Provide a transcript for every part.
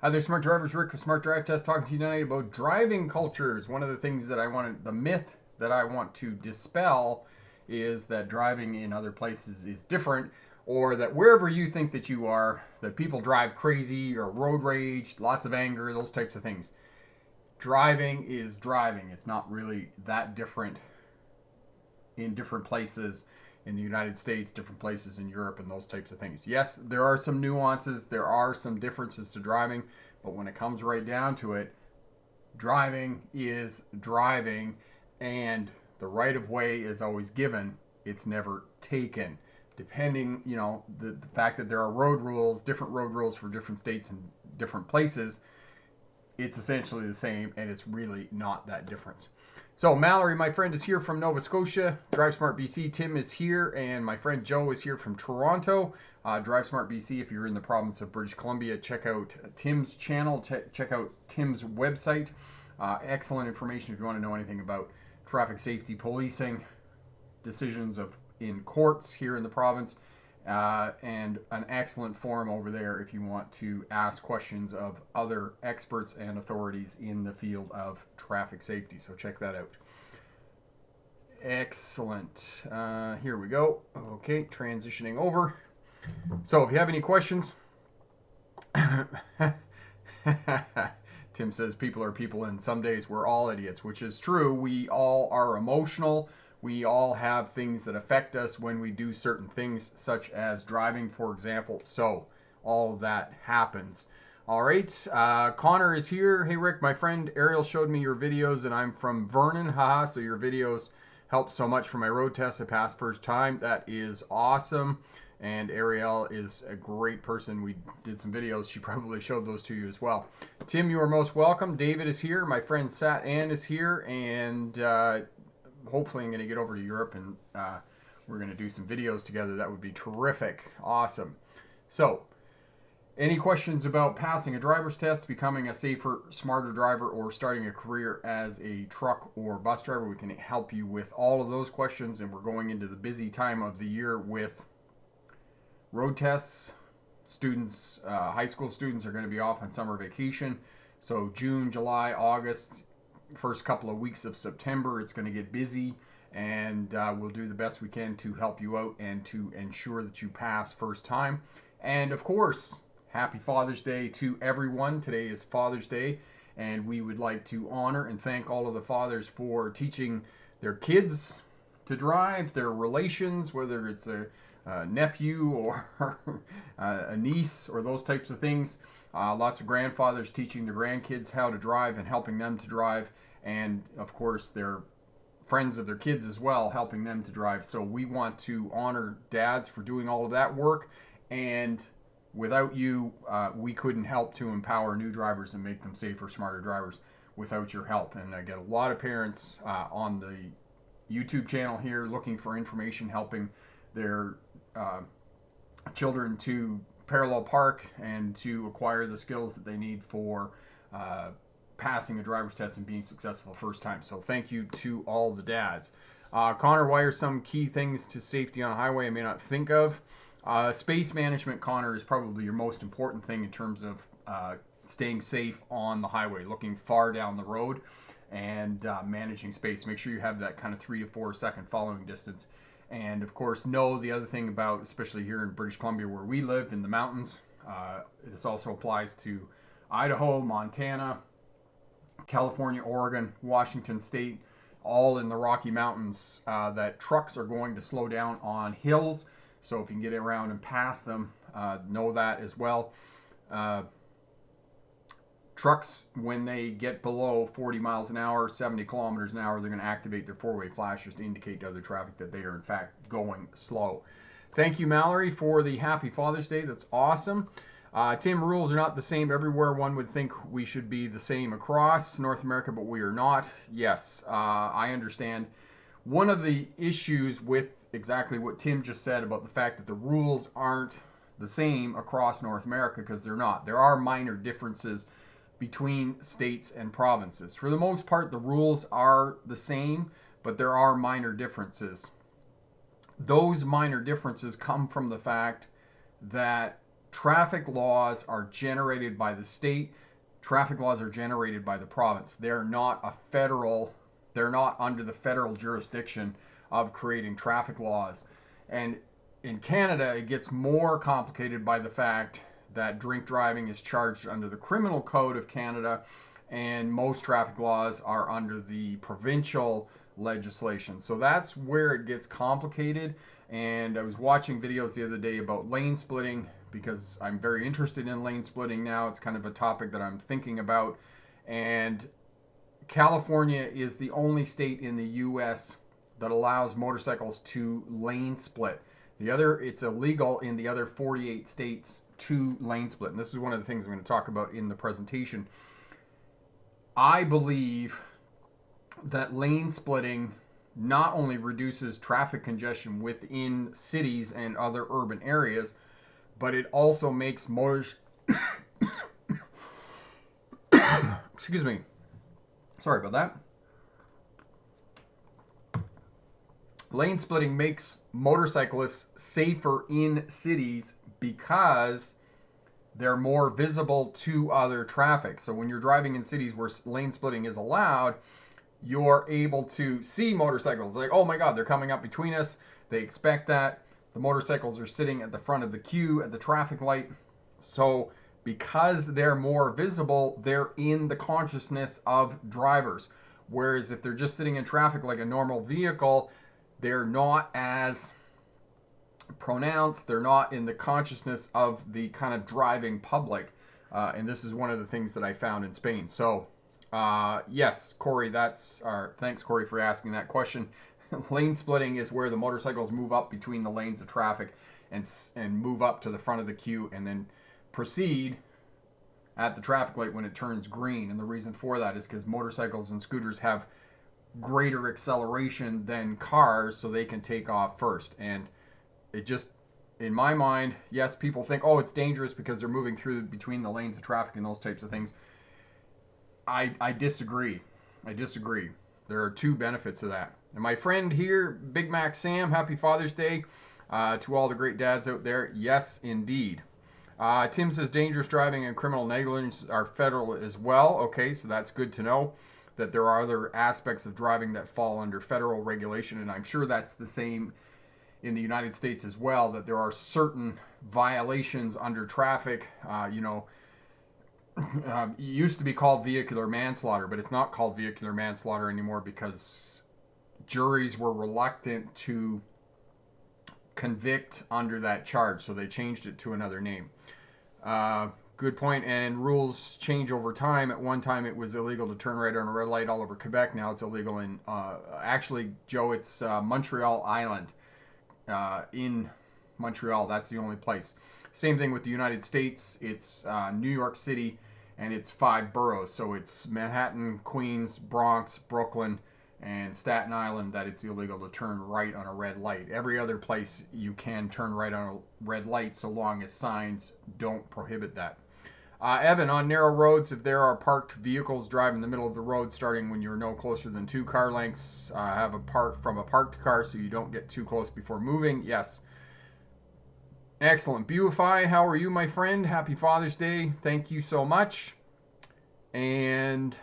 Hi there, Smart Drivers. Rick with Smart Drive Test talking to you tonight about driving cultures. One of the things that the myth that I want to dispel is that driving in other places is different, or that wherever you think that you are, that people drive crazy or road rage, lots of anger, those types of things. Driving is driving. It's not really that different in different places in the United States, different places in Europe, and those types of things. Yes, there are some nuances, there are some differences to driving, but when it comes right down to it, driving is driving, and the right of way is always given, it's never taken. Depending, the fact that there are road rules, different road rules for different states and different places, it's essentially the same, and it's really not that different. So Mallory, my friend, is here from Nova Scotia. Drive Smart BC. Tim is here, and my friend Joe is here from Toronto. Drive Smart BC. If you're in the province of British Columbia, check out Tim's channel. Check out Tim's website. Excellent information if you want to know anything about traffic safety, policing, decisions in courts here in the province, and an excellent forum over there if you want to ask questions of other experts and authorities in the field of traffic safety. So check that out. Excellent. Here we go. Okay, transitioning over. So if you have any questions, Tim says people are people, and some days we're all idiots, which is true. We all are emotional. We all have things that affect us when we do certain things, such as driving, for example. So all of that happens. All right, Connor is here. Hey, Rick, my friend Ariel showed me your videos, and I'm from Vernon. Haha, so your videos helped so much for my road test. I passed first time. That is awesome. And Ariel is a great person. We did some videos. She probably showed those to you as well. Tim, you are most welcome. David is here. My friend Sat Ann is here. And hopefully I'm going to get over to Europe and we're going to do some videos together. That would be terrific. Awesome. So, any questions about passing a driver's test, becoming a safer, smarter driver, or starting a career as a truck or bus driver? We can help you with all of those questions. And we're going into the busy time of the year with road tests. Students, high school students are going to be off on summer vacation. So June, July, August, first couple of weeks of September, it's going to get busy, and we'll do the best we can to help you out and to ensure that you pass first time. And of course, happy Father's Day to everyone. Today is Father's Day, and we would like to honor and thank all of the fathers for teaching their kids to drive, their relations, whether it's a nephew or a niece or those types of things. Lots of grandfathers teaching their grandkids how to drive and helping them to drive, and of course their friends of their kids as well, helping them to drive. So we want to honor dads for doing all of that work, and without you, we couldn't help to empower new drivers and make them safer, smarter drivers without your help. And I get a lot of parents on the YouTube channel here looking for information, helping their children to parallel park and to acquire the skills that they need for passing a driver's test and being successful first time. So thank you to all the dads. Connor, why are some key things to safety on a highway I may not think of? Space management, Connor, is probably your most important thing in terms of staying safe on the highway, looking far down the road and managing space. Make sure you have that kind of 3 to 4 second following distance. And of course, know the other thing about, especially here in British Columbia where we live in the mountains, this also applies to Idaho, Montana, California, Oregon, Washington State, all in the Rocky Mountains, that trucks are going to slow down on hills. So if you can get around and pass them, know that as well. Trucks, when they get below 40 miles an hour, 70 kilometers an hour, they're going to activate their four-way flashers to indicate to other traffic that they are in fact going slow. Thank you, Mallory, for the Happy Father's Day. That's awesome. Tim, rules are not the same everywhere. One would think we should be the same across North America, but we are not. Yes, I understand. One of the issues with exactly what Tim just said about the fact that the rules aren't the same across North America, because they're not. There are minor differences between states and provinces. For the most part, the rules are the same, but there are minor differences. Those minor differences come from the fact that traffic laws are generated by the state. Traffic laws are generated by the province. They're not under the federal jurisdiction of creating traffic laws. And in Canada, it gets more complicated by the fact that drink driving is charged under the Criminal Code of Canada, and most traffic laws are under the provincial legislation. So that's where it gets complicated. And I was watching videos the other day about lane splitting because I'm very interested in lane splitting now. It's kind of a topic that I'm thinking about. And California is the only state in the U.S. that allows motorcycles to lane split. It's illegal in the other 48 states to lane split. And this is one of the things I'm going to talk about in the presentation. I believe that lane splitting not only reduces traffic congestion within cities and other urban areas, but it also makes motors excuse me, sorry about that. Lane splitting makes motorcyclists safer in cities because they're more visible to other traffic. So when you're driving in cities where lane splitting is allowed, you're able to see motorcycles. Like, oh my God, they're coming up between us. They expect that. The motorcycles are sitting at the front of the queue at the traffic light. So because they're more visible, they're in the consciousness of drivers. Whereas if they're just sitting in traffic like a normal vehicle, they're not as pronounced. They're not in the consciousness of the kind of driving public. And this is one of the things that I found in Spain. So yes, Corey, thanks, Corey, for asking that question. Lane splitting is where the motorcycles move up between the lanes of traffic and move up to the front of the queue and then proceed at the traffic light when it turns green. And the reason for that is because motorcycles and scooters have greater acceleration than cars, so they can take off first. And it just, in my mind, yes, people think, oh, it's dangerous because they're moving through between the lanes of traffic and those types of things. I disagree. There are two benefits to that. And my friend here, Big Mac Sam, happy Father's Day to all the great dads out there. Yes, indeed. Tim says dangerous driving and criminal negligence are federal as well. Okay, so that's good to know that there are other aspects of driving that fall under federal regulation, and I'm sure that's the same in the United States as well, that there are certain violations under traffic. It used to be called vehicular manslaughter, but it's not called vehicular manslaughter anymore because juries were reluctant to convict under that charge, so they changed it to another name. Good point. And rules change over time. At one time, it was illegal to turn right on a red light all over Quebec. Now it's illegal in, actually, Joe, it's Montreal Island. In Montreal, that's the only place. Same thing with the United States. It's New York City, and it's 5 boroughs. So it's Manhattan, Queens, Bronx, Brooklyn, and Staten Island that it's illegal to turn right on a red light. Every other place you can turn right on a red light so long as signs don't prohibit that. Evan, on narrow roads, if there are parked vehicles driving in the middle of the road starting when you're no closer than 2 car lengths, have a park from a parked car so you don't get too close before moving. Yes. Excellent. Beautify, how are you, my friend? Happy Father's Day. Thank you so much. And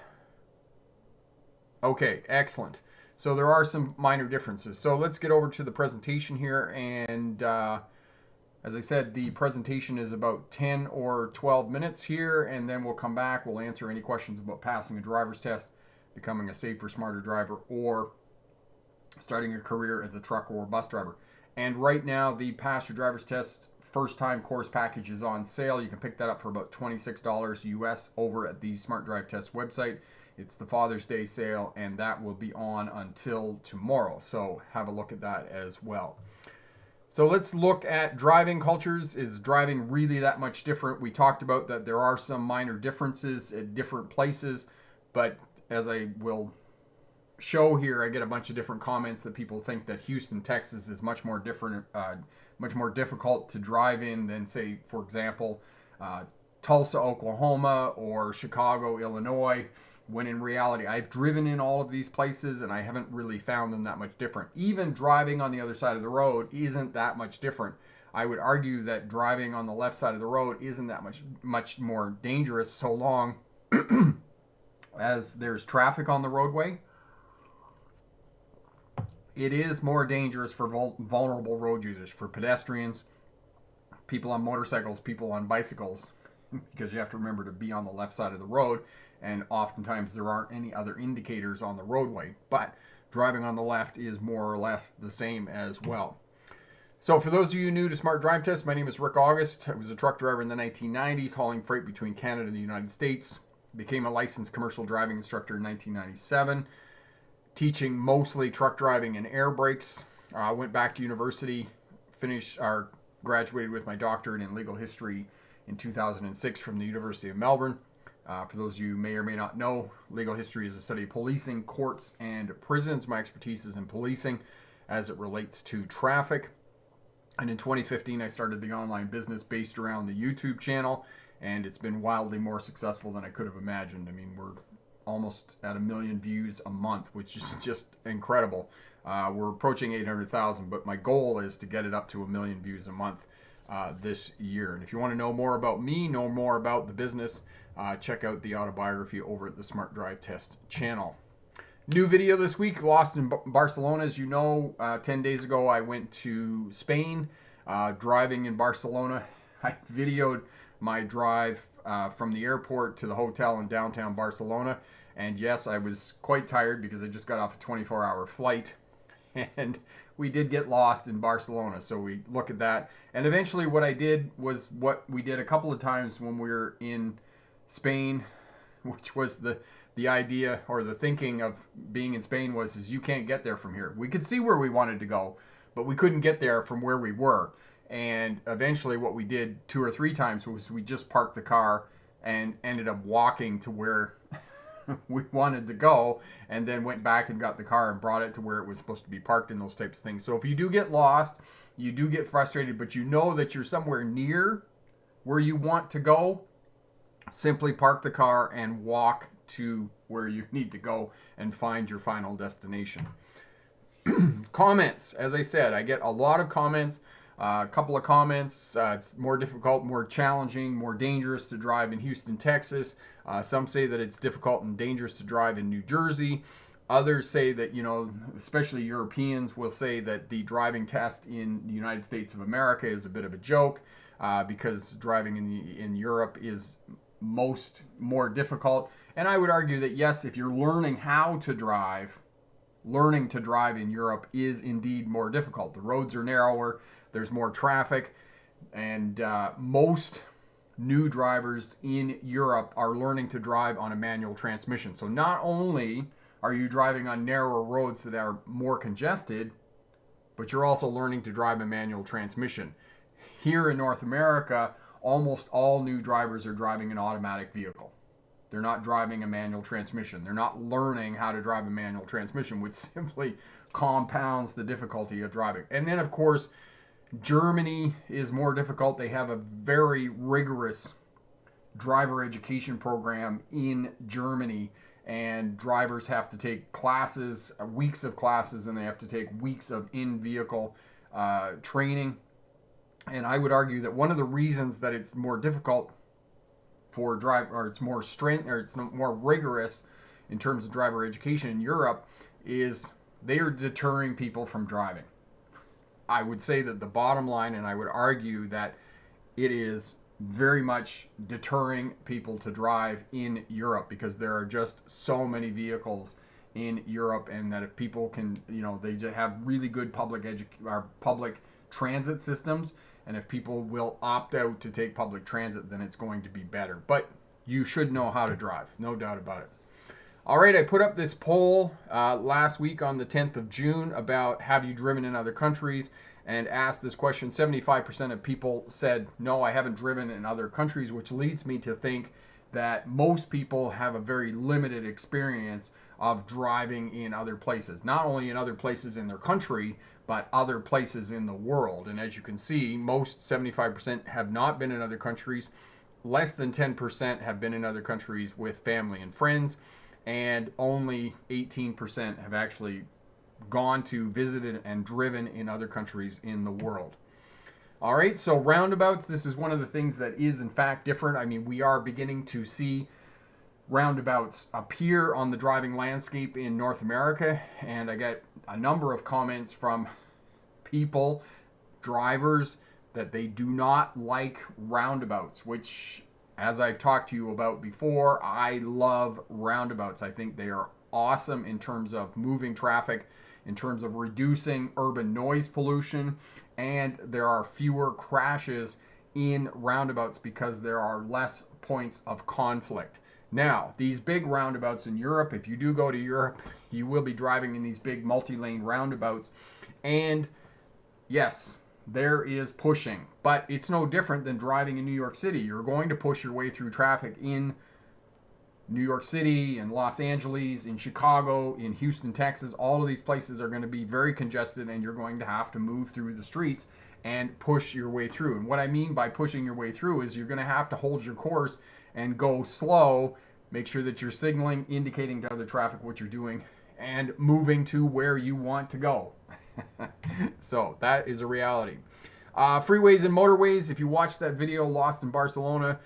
okay, excellent. So there are some minor differences. So let's get over to the presentation here. And as I said, the presentation is about 10 or 12 minutes here, and then we'll come back. We'll answer any questions about passing a driver's test, becoming a safer, smarter driver, or starting a career as a truck or bus driver. And right now, the Pass Your Driver's Test first-time course package is on sale. You can pick that up for about $26 US over at the Smart Drive Test website. It's the Father's Day sale, and that will be on until tomorrow. So have a look at that as well. So let's look at driving cultures. Is driving really that much different? We talked about that there are some minor differences at different places, but as I will show here, I get a bunch of different comments that people think that Houston, Texas is much more difficult to drive in than, say, for example, Tulsa, Oklahoma, or Chicago, Illinois, when in reality, I've driven in all of these places and I haven't really found them that much different. Even driving on the other side of the road isn't that much different. I would argue that driving on the left side of the road isn't that much more dangerous so long as there's traffic on the roadway. It is more dangerous for vulnerable road users, for pedestrians, people on motorcycles, people on bicycles, because you have to remember to be on the left side of the road, and oftentimes there aren't any other indicators on the roadway. But driving on the left is more or less the same as well. So for those of you new to Smart Drive Test, my name is Rick August. I was a truck driver in the 1990s, hauling freight between Canada and the United States. Became a licensed commercial driving instructor in 1997, teaching mostly truck driving and air brakes. I went back to university, graduated with my doctorate in legal history in 2006 from the University of Melbourne. For those of you who may or may not know, legal history is a study of policing, courts, and prisons. My expertise is in policing as it relates to traffic. And in 2015, I started the online business based around the YouTube channel, and it's been wildly more successful than I could have imagined. I mean, we're almost at 1 million views a month, which is just incredible. We're approaching 800,000, but my goal is to get it up to 1 million views a month this year. And if you want to know more about me, know more about the business, check out the autobiography over at the Smart Drive Test channel. New video this week, lost in Barcelona. As you know, 10 days ago I went to Spain, driving in Barcelona. I videoed my drive from the airport to the hotel in downtown Barcelona. And yes, I was quite tired because I just got off a 24-hour flight. And we did get lost in Barcelona, so we look at that. And eventually what I did was what we did a couple of times when we were in Spain, which was the idea or the thinking of being in Spain is you can't get there from here. We could see where we wanted to go, but we couldn't get there from where we were. And eventually what we did 2 or 3 times was we just parked the car and ended up walking to where we wanted to go, and then went back and got the car and brought it to where it was supposed to be parked, and those types of things. So if you do get lost, you do get frustrated, but you know that you're somewhere near where you want to go, simply park the car and walk to where you need to go and find your final destination. Comments. As I said, I get a lot of comments. A couple of comments. It's more difficult, more challenging, more dangerous to drive in Houston, Texas. Some say that it's difficult and dangerous to drive in New Jersey. Others say that, especially Europeans will say that the driving test in the United States of America is a bit of a joke because driving in Europe is more difficult. And I would argue that yes, if you're learning how to drive, learning to drive in Europe is indeed more difficult. The roads are narrower, there's more traffic, and most new drivers in Europe are learning to drive on a manual transmission. So not only are you driving on narrower roads that are more congested, but you're also learning to drive a manual transmission. Here in North America, almost all new drivers are driving an automatic vehicle. They're not driving a manual transmission. They're not learning how to drive a manual transmission, which simply compounds the difficulty of driving. And then, of course, Germany is more difficult. They have a very rigorous driver education program in Germany, and drivers have to take classes, weeks of classes, and they have to take weeks of in-vehicle training. And I would argue that one of the reasons that it's more difficult for it's more rigorous in terms of driver education in Europe is they are deterring people from driving. I would say that the bottom line, and I would argue that it is very much deterring people to drive in Europe because there are just so many vehicles in Europe, and that if people can, they just have really good public transit systems, and if people will opt out to take public transit, then it's going to be better. But you should know how to drive, no doubt about it. All right, I put up this poll last week on the 10th of June about have you driven in other countries, and asked this question. 75% of people said, no, I haven't driven in other countries, which leads me to think that most people have a very limited experience of driving in other places. Not only in other places in their country, but other places in the world. And as you can see, most 75% have not been in other countries. Less than 10% have been in other countries with family and friends. And only 18% have actually gone to, visited, and driven in other countries in the world. All right, so roundabouts, this is one of the things that is in fact different. I mean, we are beginning to see roundabouts appear on the driving landscape in North America, and I get a number of comments from people, drivers, that they do not like roundabouts, which, as I've talked to you about before, I love roundabouts. I think they are awesome in terms of moving traffic, in terms of reducing urban noise pollution, and there are fewer crashes in roundabouts because there are less points of conflict. Now, these big roundabouts in Europe, if you do go to Europe, you will be driving in these big multi-lane roundabouts, and yes, there is pushing, but it's no different than driving in New York City. You're going to push your way through traffic in New York City, in Los Angeles, in Chicago, in Houston, Texas. All of these places are going to be very congested, and you're going to have to move through the streets and push your way through. And what I mean by pushing your way through is you're going to have to hold your course and go slow, make sure that you're signaling, indicating to other traffic what you're doing, and moving to where you want to go. So that is a reality. Freeways and motorways, if you watch that video, Lost in Barcelona,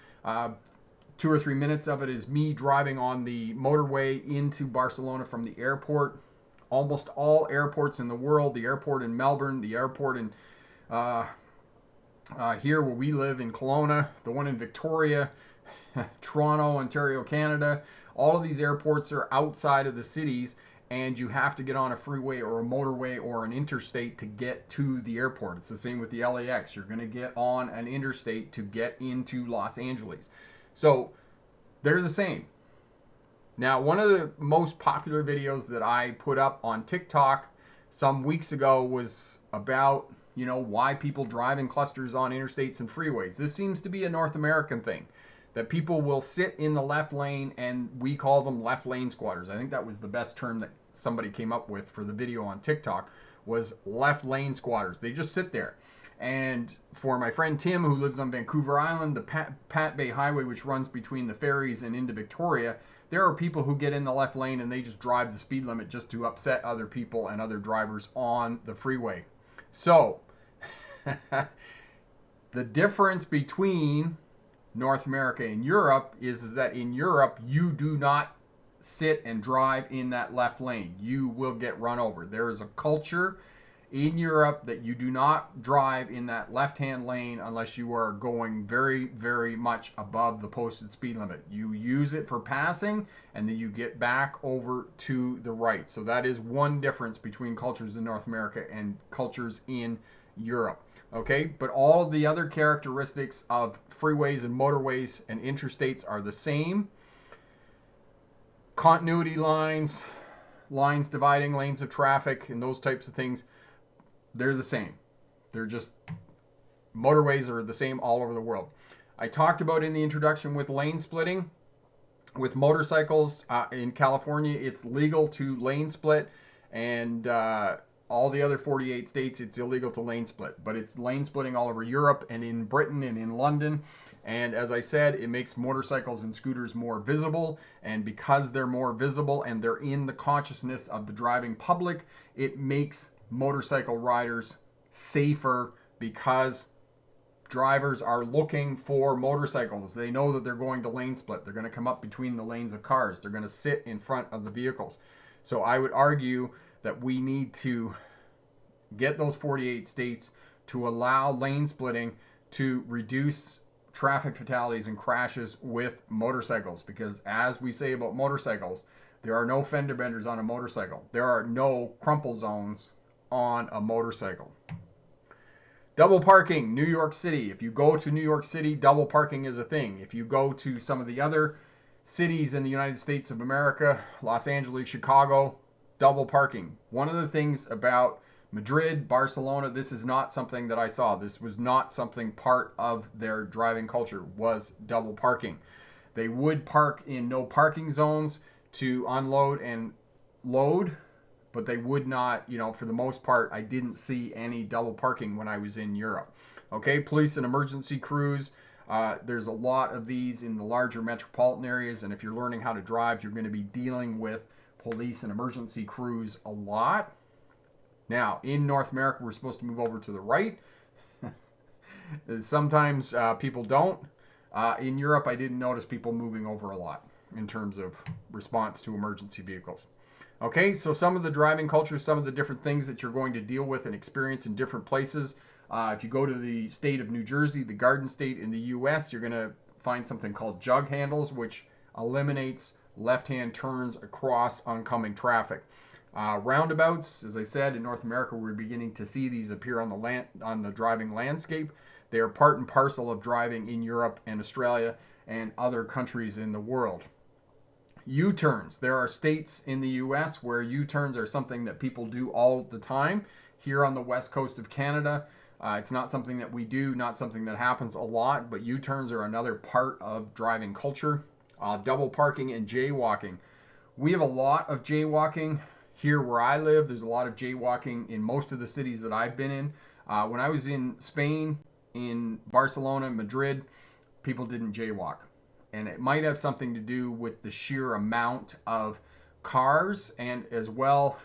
2 or 3 minutes of it is me driving on the motorway into Barcelona from the airport. Almost all airports in the world, the airport in Melbourne, the airport in here where we live in Kelowna, the one in Victoria, Toronto, Ontario, Canada, all of these airports are outside of the cities, and you have to get on a freeway or a motorway or an interstate to get to the airport. It's the same with the LAX. You're going to get on an interstate to get into Los Angeles. So they're the same. Now, one of the most popular videos that I put up on TikTok some weeks ago was about, why people drive in clusters on interstates and freeways. This seems to be a North American thing, that people will sit in the left lane, and we call them left lane squatters. I think that was the best term that somebody came up with for the video on TikTok, was left lane squatters. They just sit there. And for my friend Tim, who lives on Vancouver Island, the Pat Bay Highway, which runs between the ferries and into Victoria, there are people who get in the left lane and they just drive the speed limit just to upset other people and other drivers on the freeway. So, the difference between North America and Europe is that in Europe, you do not sit and drive in that left lane. You will get run over. There is a culture in Europe that you do not drive in that left-hand lane unless you are going very, very much above the posted speed limit. You use it for passing, and then you get back over to the right. So that is one difference between cultures in North America and cultures in Europe. Okay, but all of the other characteristics of freeways and motorways and interstates are the same. Continuity lines, lines dividing lanes of traffic, and those types of things, they're the same. They're just, motorways are the same all over the world. I talked about in the introduction with lane splitting. With motorcycles in California, it's legal to lane split, and all the other 48 states, it's illegal to lane split. But it's lane splitting all over Europe and in Britain and in London. And as I said, it makes motorcycles and scooters more visible. And because they're more visible and they're in the consciousness of the driving public, it makes motorcycle riders safer because drivers are looking for motorcycles. They know that they're going to lane split. They're going to come up between the lanes of cars. They're going to sit in front of the vehicles. So I would argue that we need to get those 48 states to allow lane splitting to reduce traffic fatalities and crashes with motorcycles, because as we say about motorcycles, there are no fender benders on a motorcycle. There are no crumple zones on a motorcycle. Double parking, New York City. If you go to New York City, double parking is a thing. If you go to some of the other cities in the United States of America, Los Angeles, Chicago, double parking. One of the things about Madrid, Barcelona, this is not something that I saw. This was not something part of their driving culture, was double parking. They would park in no parking zones to unload and load, but they would not, for the most part, I didn't see any double parking when I was in Europe. Okay, police and emergency crews. There's a lot of these in the larger metropolitan areas, and if you're learning how to drive, you're going to be dealing with police and emergency crews a lot. Now, in North America, we're supposed to move over to the right. Sometimes people don't. In Europe, I didn't notice people moving over a lot in terms of response to emergency vehicles. Okay, so some of the driving cultures, some of the different things that you're going to deal with and experience in different places. If you go to the state of New Jersey, the Garden State in the U.S., you're going to find something called jug handles, which eliminates left-hand turns across oncoming traffic. Roundabouts, as I said, in North America, we're beginning to see these appear on the driving landscape. They are part and parcel of driving in Europe and Australia and other countries in the world. U-turns. There are states in the U.S. where U-turns are something that people do all the time. Here on the west coast of Canada, it's not something that we do, not something that happens a lot, but U-turns are another part of driving culture. Double parking and jaywalking. We have a lot of jaywalking here where I live. There's a lot of jaywalking in most of the cities that I've been in. When I was in Spain, in Barcelona, Madrid, people didn't jaywalk. And it might have something to do with the sheer amount of cars, and as well,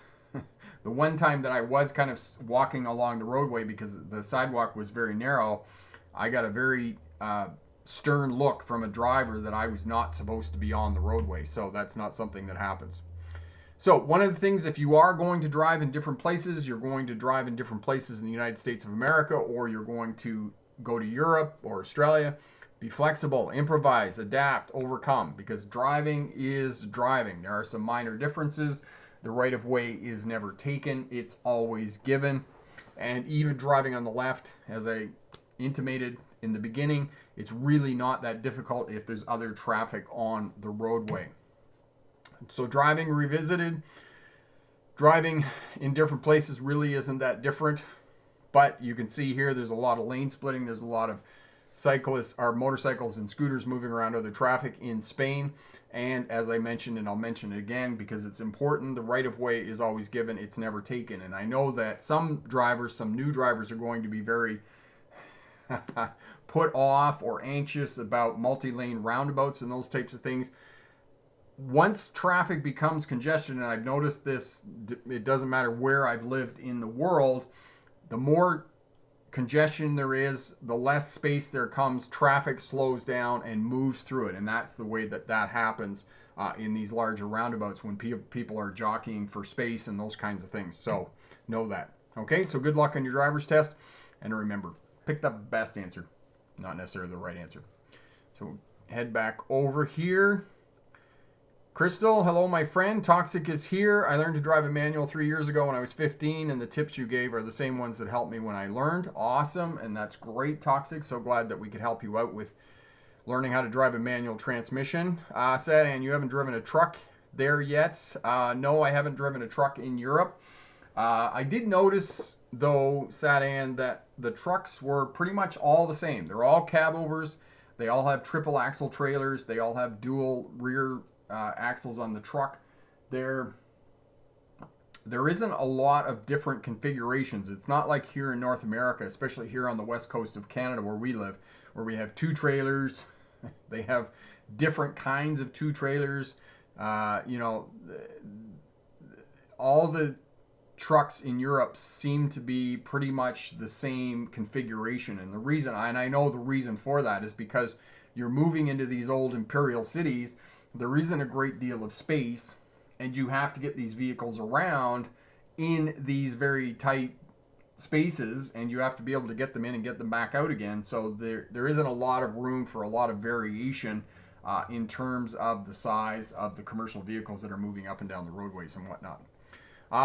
the one time that I was kind of walking along the roadway because the sidewalk was very narrow, I got a very stern look from a driver that I was not supposed to be on the roadway. So that's not something that happens. So one of the things, if you are going to drive in different places, you're going to drive in different places in the United States of America, or you're going to go to Europe or Australia, be flexible, improvise, adapt, overcome, because driving is driving. There are some minor differences. The right of way is never taken. It's always given. And even driving on the left, as I intimated in the beginning, it's really not that difficult if there's other traffic on the roadway. So driving revisited, driving in different places really isn't that different. But you can see here there's a lot of lane splitting. There's a lot of cyclists or motorcycles and scooters moving around other traffic in Spain. And as I mentioned, and I'll mention it again because it's important, the right of way is always given. It's never taken. And I know that some drivers, some new drivers are going to be very put off or anxious about multi-lane roundabouts and those types of things. Once traffic becomes congestion, and I've noticed this, it doesn't matter where I've lived in the world, the more congestion there is, the less space there comes, traffic slows down and moves through it. And that's the way that happens in these larger roundabouts when people are jockeying for space and those kinds of things. So know that. Okay, so good luck on your driver's test. And remember, pick the best answer, not necessarily the right answer. So head back over here. Crystal, hello, my friend. Toxic is here. I learned to drive a manual 3 years ago when I was 15, and the tips you gave are the same ones that helped me when I learned. Awesome, and that's great, Toxic. So glad that we could help you out with learning how to drive a manual transmission. Sadan, you haven't driven a truck there yet? No, I haven't driven a truck in Europe. I did notice, though, Sadan, that the trucks were pretty much all the same. They're all cab overs. They all have triple axle trailers. They all have dual rear axles on the truck. There isn't a lot of different configurations. It's not like here in North America, especially here on the west coast of Canada where we live, where we have two trailers. They have different kinds of two trailers. All the trucks in Europe seem to be pretty much the same configuration. And the reason, and I know the reason for that, is because you're moving into these old imperial cities. There isn't a great deal of space, and you have to get these vehicles around in these very tight spaces, and you have to be able to get them in and get them back out again. So there isn't a lot of room for a lot of variation in terms of the size of the commercial vehicles that are moving up and down the roadways and whatnot.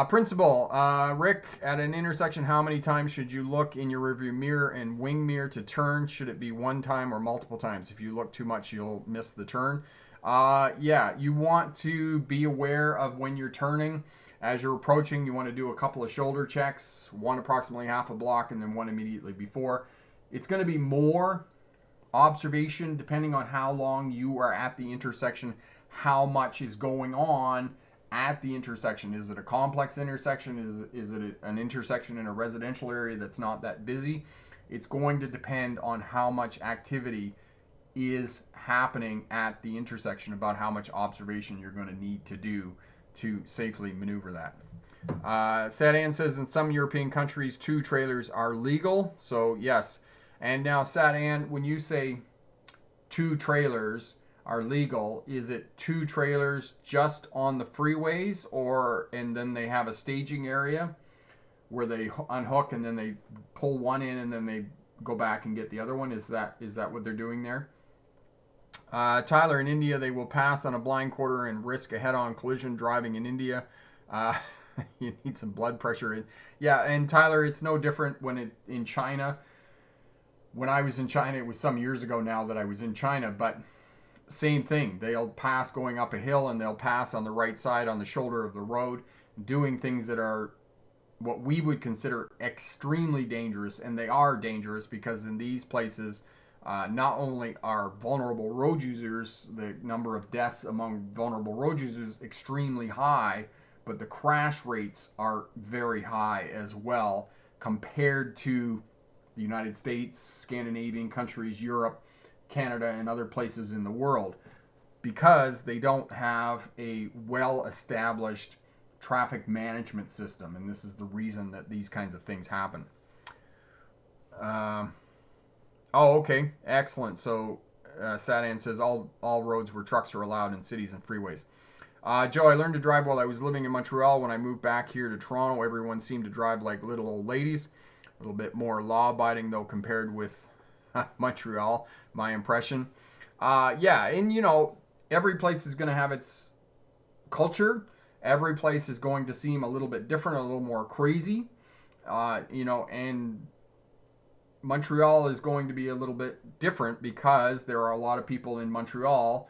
Principal, Rick, at an intersection, how many times should you look in your rearview mirror and wing mirror to turn? Should it be one time or multiple times? If you look too much, you'll miss the turn. Yeah, you want to be aware of when you're turning. As you're approaching, you want to do a couple of shoulder checks, one approximately half a block and then one immediately before. It's going to be more observation depending on how long you are at the intersection, how much is going on at the intersection. Is it a complex intersection? Is it an intersection in a residential area that's not that busy? It's going to depend on how much activity is happening at the intersection, about how much observation you're going to need to do to safely maneuver that. Sadan says in some European countries, two trailers are legal. So yes, And now, Sadan, when you say 2 trailers are legal, is it 2 trailers just on the freeways, or and then they have a staging area where they unhook and then they pull one in and then they go back and get the other one? Is that what they're doing there? Tyler, in India, they will pass on a blind quarter and risk a head-on collision driving in India. You need some blood pressure. Yeah, and Tyler, it's no different in China. When I was in China, it was some years ago now that I was in China, but same thing. They'll pass going up a hill and they'll pass on the right side on the shoulder of the road, doing things that are what we would consider extremely dangerous, and they are dangerous because in these places, not only are vulnerable road users, the number of deaths among vulnerable road users extremely high, but the crash rates are very high as well compared to the United States, Scandinavian countries, Europe, Canada, and other places in the world, because they don't have a well-established traffic management system, and this is the reason that these kinds of things happen. Okay, excellent. So Sadan says all roads where trucks are allowed in cities and freeways. Joe, I learned to drive while I was living in Montreal. When I moved back here to Toronto, everyone seemed to drive like little old ladies. A little bit more law-abiding, though, compared with Montreal, my impression. Yeah, and, you know, every place is going to have its culture. Every place is going to seem a little bit different, a little more crazy. You know, and Montreal is going to be a little bit different because there are a lot of people in Montreal.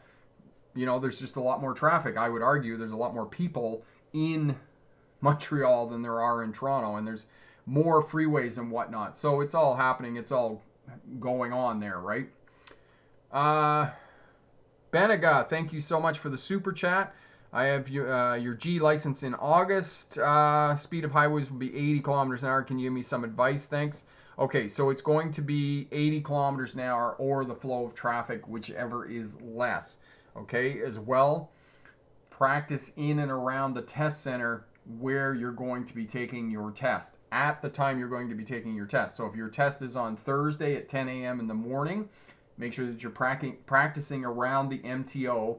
You know, there's just a lot more traffic. I would argue there's a lot more people in Montreal than there are in Toronto, and there's more freeways and whatnot. So it's all happening. It's all going on there, right? Banaga, thank you so much for the super chat. I have your G license in August. Speed of highways will be 80 kilometers an hour. Can you give me some advice? Thanks. Okay, so it's going to be 80 kilometers an hour or the flow of traffic, whichever is less. Okay, as well, practice in and around the test center where you're going to be taking your test at the time you're going to be taking your test. So if your test is on Thursday at 10 a.m. in the morning, make sure that you're practicing around the MTO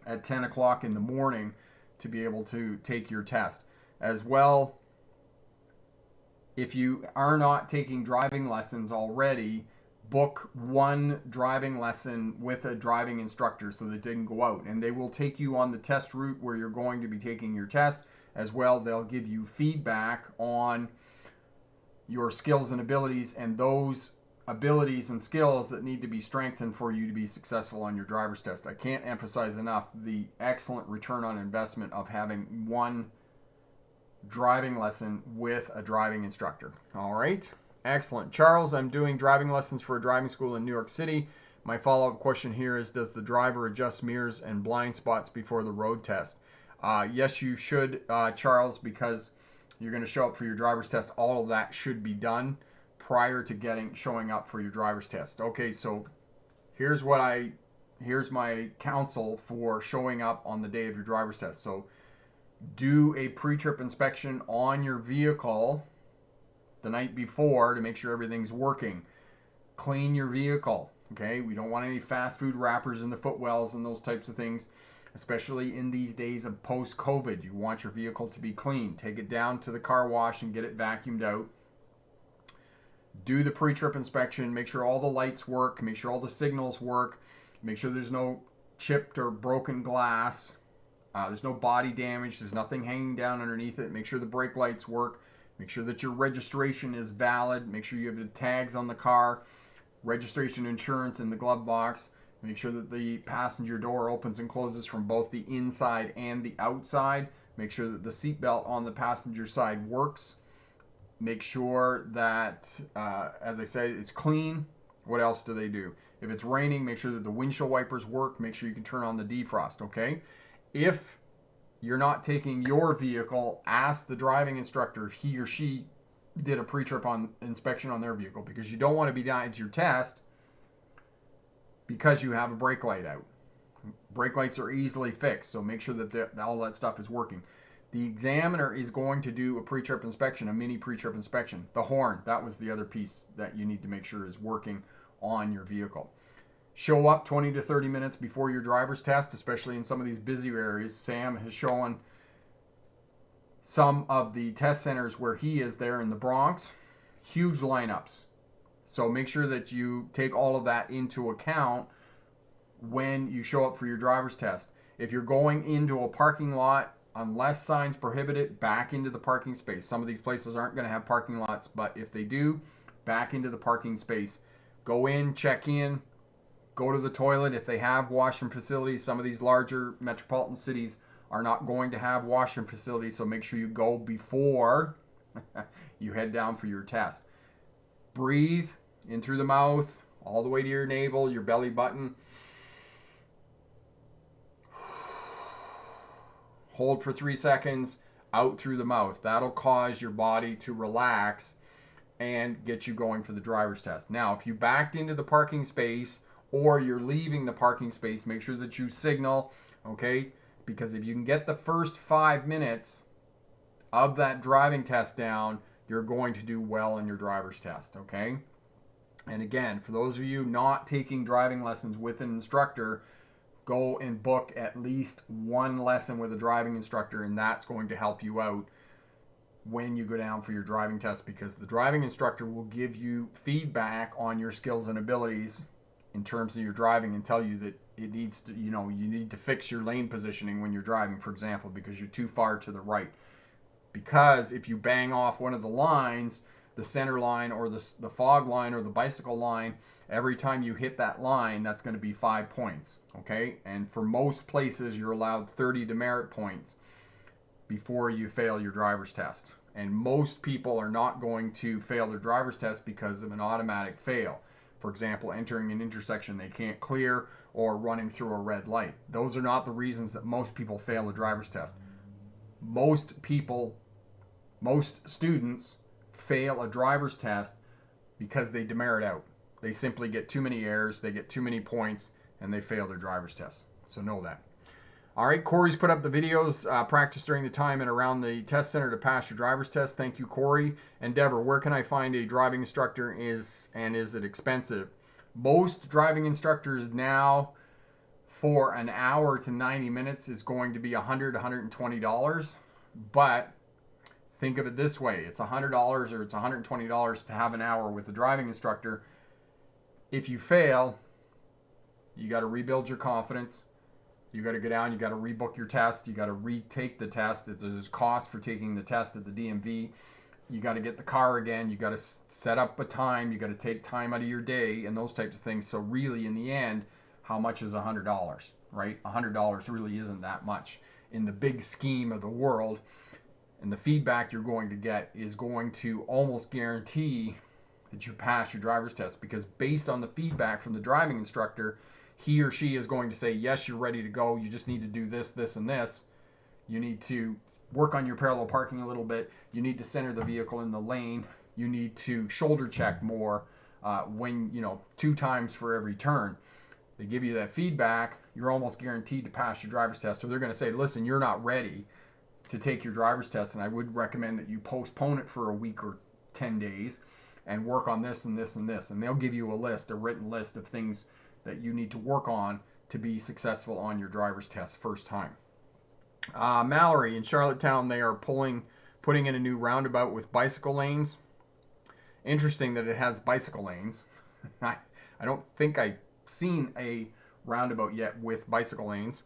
at 10 o'clock in the morning to be able to take your test. As well, if you are not taking driving lessons already, book one driving lesson with a driving instructor so that they can go out, and they will take you on the test route where you're going to be taking your test. As well, they'll give you feedback on your skills and abilities, and those abilities and skills that need to be strengthened for you to be successful on your driver's test. I can't emphasize enough the excellent return on investment of having one driving lesson with a driving instructor. All right, excellent. Charles, I'm doing driving lessons for a driving school in New York City. My follow-up question here is, does the driver adjust mirrors and blind spots before the road test? Yes, you should, Charles, because you're going to show up for your driver's test. All of that should be done prior to showing up for your driver's test. Okay, so here's my counsel for showing up on the day of your driver's test. So do a pre-trip inspection on your vehicle the night before to make sure everything's working. Clean your vehicle. Okay, we don't want any fast food wrappers in the footwells and those types of things. Especially in these days of post-COVID, you want your vehicle to be clean. Take it down to the car wash and get it vacuumed out. Do the pre-trip inspection. Make sure all the lights work. Make sure all the signals work. Make sure there's no chipped or broken glass. There's no body damage. There's nothing hanging down underneath it. Make sure the brake lights work. Make sure that your registration is valid. Make sure you have the tags on the car. Registration, insurance in the glove box. Make sure that the passenger door opens and closes from both the inside and the outside. Make sure that the seatbelt on the passenger side works. Make sure that, as I said, it's clean. What else do they do? If it's raining, make sure that the windshield wipers work. Make sure you can turn on the defrost, okay? If you're not taking your vehicle, ask the driving instructor if he or she did a pre-trip inspection on their vehicle, because you don't want to be down at your test because you have a brake light out. Brake lights are easily fixed, so make sure that all that stuff is working. The examiner is going to do a pre-trip inspection, a mini pre-trip inspection. The horn, that was the other piece that you need to make sure is working on your vehicle. Show up 20 to 30 minutes before your driver's test, especially in some of these busy areas. Sam has shown some of the test centers where he is there in the Bronx. Huge lineups. So make sure that you take all of that into account when you show up for your driver's test. If you're going into a parking lot, unless signs prohibit it, back into the parking space. Some of these places aren't going to have parking lots, but if they do, back into the parking space. Go in, check in, go to the toilet. If they have washroom facilities, some of these larger metropolitan cities are not going to have washroom facilities, so make sure you go before you head down for your test. Breathe in through the mouth, all the way to your navel, your belly button. Hold for 3 seconds, out through the mouth. That'll cause your body to relax and get you going for the driver's test. Now, if you backed into the parking space or you're leaving the parking space, make sure that you signal, okay? Because if you can get the first 5 minutes of that driving test down, you're going to do well in your driver's test, okay? And again, for those of you not taking driving lessons with an instructor, go and book at least one lesson with a driving instructor, and that's going to help you out when you go down for your driving test, because the driving instructor will give you feedback on your skills and abilities in terms of your driving and tell you that it needs to, you need to fix your lane positioning when you're driving, for example, because you're too far to the right. Because if you bang off one of the lines, the center line or the fog line or the bicycle line, every time you hit that line, that's going to be 5 points, okay? And for most places, you're allowed 30 demerit points before you fail your driver's test. And most people are not going to fail their driver's test because of an automatic fail. For example, entering an intersection they can't clear or running through a red light. Those are not the reasons that most people fail a driver's test. Most students fail a driver's test because they demerit out. They simply get too many errors, they get too many points, and they fail their driver's test. So know that. All right, Corey's put up the videos. Practice during the time and around the test center to pass your driver's test. Thank you, Corey. And Deborah, where can I find a driving instructor, is it expensive? Most driving instructors now, for an hour to 90 minutes, is going to be $100, $120. But think of it this way. It's $100 or it's $120 to have an hour with a driving instructor. If you fail, you got to rebuild your confidence. You got to go down, you got to rebook your test, you got to retake the test. There's cost for taking the test at the DMV. You got to get the car again, you got to set up a time, you got to take time out of your day and those types of things. So really, in the end, how much is $100, right? $100 really isn't that much in the big scheme of the world. And the feedback you're going to get is going to almost guarantee that you pass your driver's test, because based on the feedback from the driving instructor, he or she is going to say, yes, you're ready to go. You just need to do this, this, and this. You need to work on your parallel parking a little bit. You need to center the vehicle in the lane. You need to shoulder check more when, 2 times for every turn. They give you that feedback. You're almost guaranteed to pass your driver's test. Or they're going to say, listen, you're not ready to take your driver's test, and I would recommend that you postpone it for a week or 10 days and work on this and this and this. And they'll give you a written list of things that you need to work on to be successful on your driver's test first time. Mallory in Charlottetown, they are putting in a new roundabout with bicycle lanes. Interesting that it has bicycle lanes. I don't think I've seen a roundabout yet with bicycle lanes.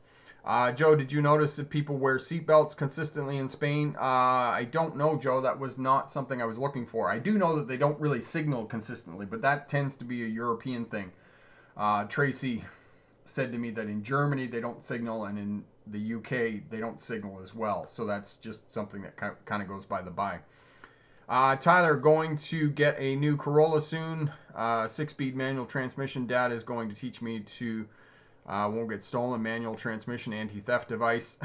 Joe, did you notice that people wear seatbelts consistently in Spain? I don't know, Joe. That was not something I was looking for. I do know that they don't really signal consistently, but that tends to be a European thing. Tracy said to me that in Germany they don't signal, and in the UK they don't signal as well. So that's just something that kind of goes by the by. Tyler, going to get a new Corolla soon. 6-speed manual transmission. Dad is going to teach me to won't get stolen. Manual transmission anti-theft device.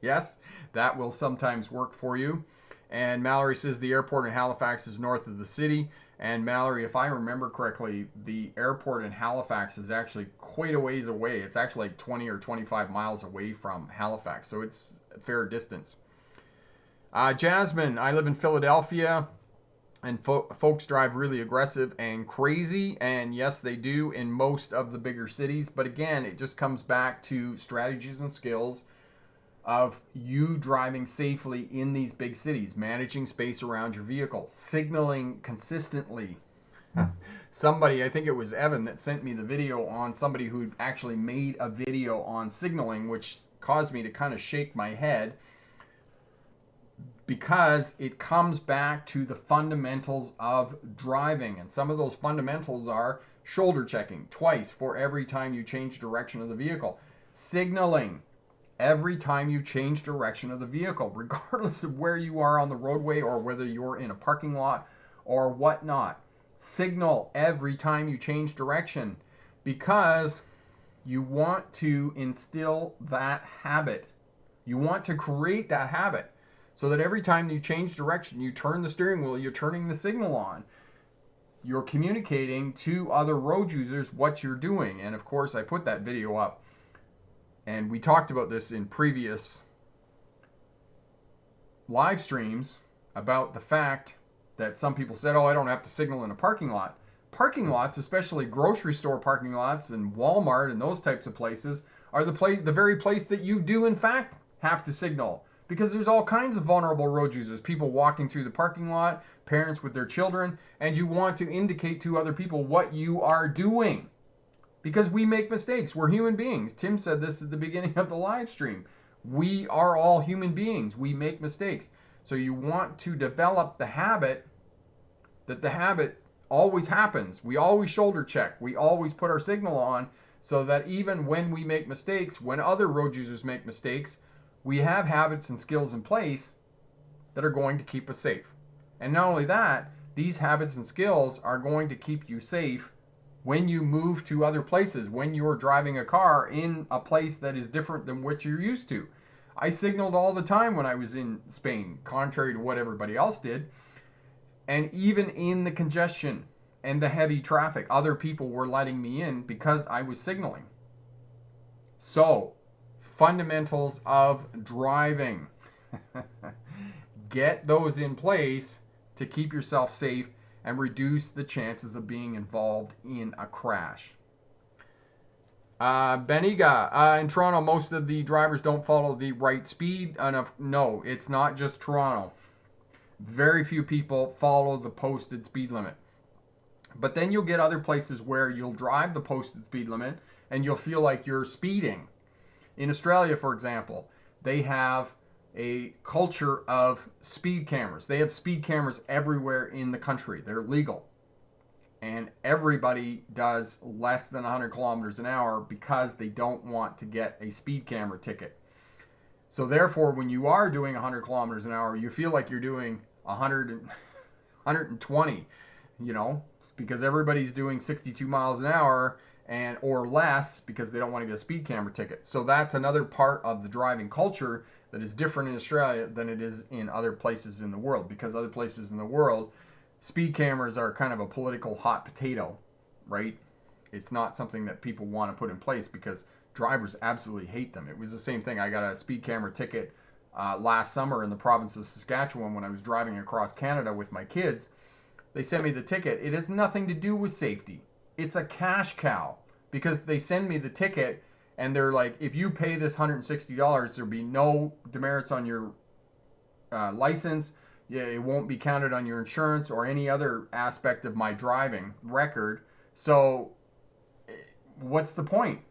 Yes, that will sometimes work for you. And Mallory says the airport in Halifax is north of the city. And Mallory, if I remember correctly, the airport in Halifax is actually quite a ways away. It's actually like 20 or 25 miles away from Halifax, so it's a fair distance. Jasmine, I live in Philadelphia, and folks drive really aggressive and crazy, and yes, they do in most of the bigger cities. But again, it just comes back to strategies and skills of you driving safely in these big cities, managing space around your vehicle, signaling consistently. Somebody, I think it was Evan, that sent me the video on somebody who actually made a video on signaling, which caused me to kind of shake my head, because it comes back to the fundamentals of driving. And some of those fundamentals are shoulder checking twice for every time you change direction of the vehicle, signaling every time you change direction of the vehicle, regardless of where you are on the roadway or whether you're in a parking lot or whatnot. Signal every time you change direction, because you want to instill that habit. You want to create that habit so that every time you change direction, you turn the steering wheel, you're turning the signal on. You're communicating to other road users what you're doing. And of course, I put that video up. And we talked about this in previous live streams about the fact that some people said, oh, I don't have to signal in a parking lot. Parking lots, especially grocery store parking lots and Walmart and those types of places, are the very place that you do, in fact, have to signal. Because there's all kinds of vulnerable road users, people walking through the parking lot, parents with their children, and you want to indicate to other people what you are doing. Because we make mistakes. We're human beings. Tim said this at the beginning of the live stream. We are all human beings. We make mistakes. So you want to develop the habit that the habit always happens. We always shoulder check. We always put our signal on, so that even when we make mistakes, when other road users make mistakes, we have habits and skills in place that are going to keep us safe. And not only that, these habits and skills are going to keep you safe when you move to other places, when you're driving a car in a place that is different than what you're used to. I signaled all the time when I was in Spain, contrary to what everybody else did. And even in the congestion and the heavy traffic, other people were letting me in because I was signaling. So, fundamentals of driving. Get those in place to keep yourself safe and reduce the chances of being involved in a crash. Beniga, in Toronto, most of the drivers don't follow the right speed. No, it's not just Toronto. Very few people follow the posted speed limit. But then you'll get other places where you'll drive the posted speed limit and you'll feel like you're speeding. In Australia, for example, they have a culture of speed cameras. They have speed cameras everywhere in the country. They're legal. And everybody does less than 100 kilometers an hour because they don't want to get a speed camera ticket. So therefore, when you are doing 100 kilometers an hour, you feel like you're doing 120, because everybody's doing 62 miles an hour or less because they don't want to get a speed camera ticket. So that's another part of the driving culture that is different in Australia than it is in other places in the world. Because other places in the world, speed cameras are kind of a political hot potato, right? It's not something that people want to put in place because drivers absolutely hate them. It was the same thing. I got a speed camera ticket last summer in the province of Saskatchewan when I was driving across Canada with my kids. They sent me the ticket. It has nothing to do with safety. It's a cash cow, because they send me the ticket and they're like, if you pay this $160, there'll be no demerits on your license. Yeah, it won't be counted on your insurance or any other aspect of my driving record. So what's the point?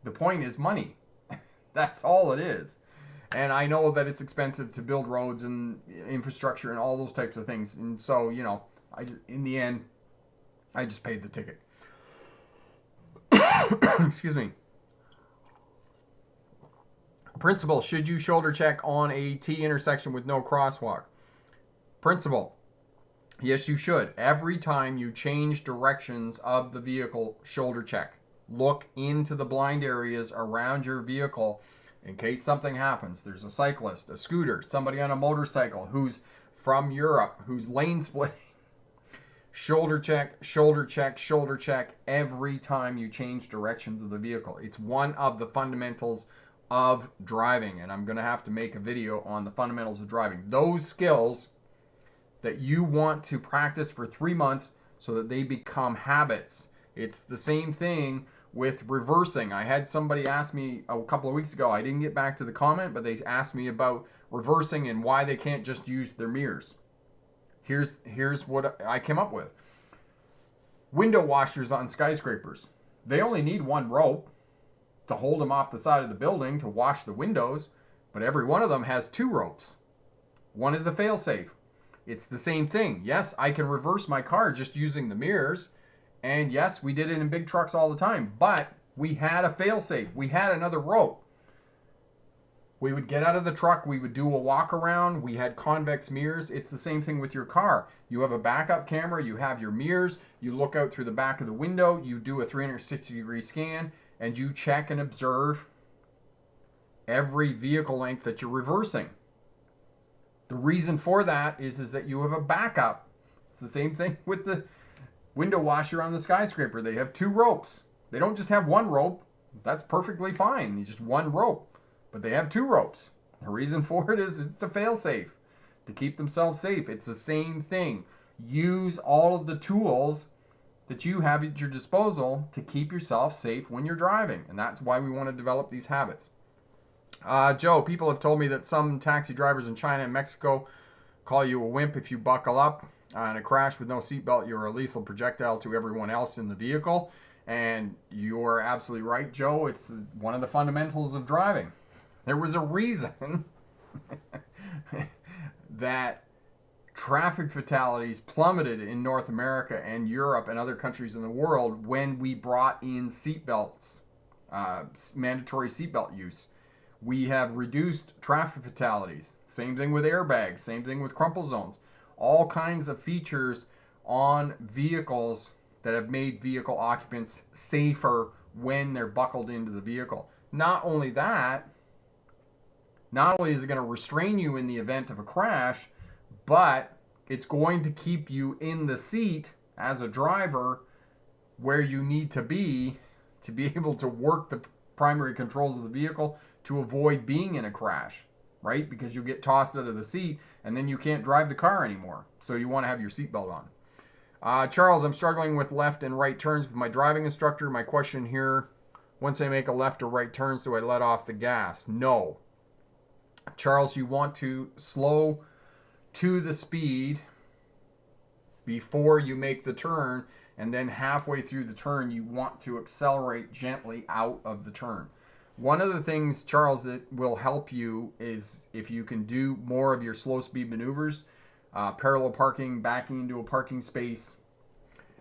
The point is money. That's all it is. And I know that it's expensive to build roads and infrastructure and all those types of things. And so, in the end, I just paid the ticket. Excuse me. Principle, should you shoulder check on a T intersection with no crosswalk? Principle, yes, you should. Every time you change directions of the vehicle, shoulder check. Look into the blind areas around your vehicle in case something happens. There's a cyclist, a scooter, somebody on a motorcycle who's from Europe who's lane splitting. Shoulder check, shoulder check, shoulder check every time you change directions of the vehicle. It's one of the fundamentals of driving, and I'm going to have to make a video on the fundamentals of driving. Those skills that you want to practice for 3 months so that they become habits. It's the same thing with reversing. I had somebody ask me a couple of weeks ago, I didn't get back to the comment, but they asked me about reversing and why they can't just use their mirrors. Here's what I came up with. Window washers on skyscrapers. They only need one rope to hold them off the side of the building to wash the windows, but every one of them has 2 ropes. One is a fail-safe. It's the same thing. Yes, I can reverse my car just using the mirrors, and yes, we did it in big trucks all the time, but we had a fail-safe. We had another rope. We would get out of the truck, we would do a walk around, we had convex mirrors. It's the same thing with your car. You have a backup camera, you have your mirrors, you look out through the back of the window, you do a 360-degree scan, and you check and observe every vehicle length that you're reversing. The reason for that is that you have a backup. It's the same thing with the window washer on the skyscraper. They have 2 ropes. They don't just have 1 rope. That's perfectly fine. It's just 1 rope. But they have 2 ropes. The reason for it is it's a fail-safe to keep themselves safe. It's the same thing. Use all of the tools that you have at your disposal to keep yourself safe when you're driving. And that's why we want to develop these habits. Joe, people have told me that some taxi drivers in China and Mexico call you a wimp if you buckle up. In a crash with no seatbelt, you're a lethal projectile to everyone else in the vehicle. And you're absolutely right, Joe. It's one of the fundamentals of driving. There was a reason that traffic fatalities plummeted in North America and Europe and other countries in the world when we brought in seatbelts, mandatory seatbelt use. We have reduced traffic fatalities. Same thing with airbags, same thing with crumple zones. All kinds of features on vehicles that have made vehicle occupants safer when they're buckled into the vehicle. Not only that, not only is it going to restrain you in the event of a crash, but it's going to keep you in the seat as a driver where you need to be able to work the primary controls of the vehicle to avoid being in a crash, right? Because you get tossed out of the seat and then you can't drive the car anymore. So you want to have your seatbelt on. Charles, I'm struggling with left and right turns with my driving instructor. My question here, once I make a left or right turns, do I let off the gas? No. Charles, you want to slow to the speed before you make the turn, and then halfway through the turn, you want to accelerate gently out of the turn. One of the things, Charles, that will help you is if you can do more of your slow speed maneuvers, parallel parking, backing into a parking space,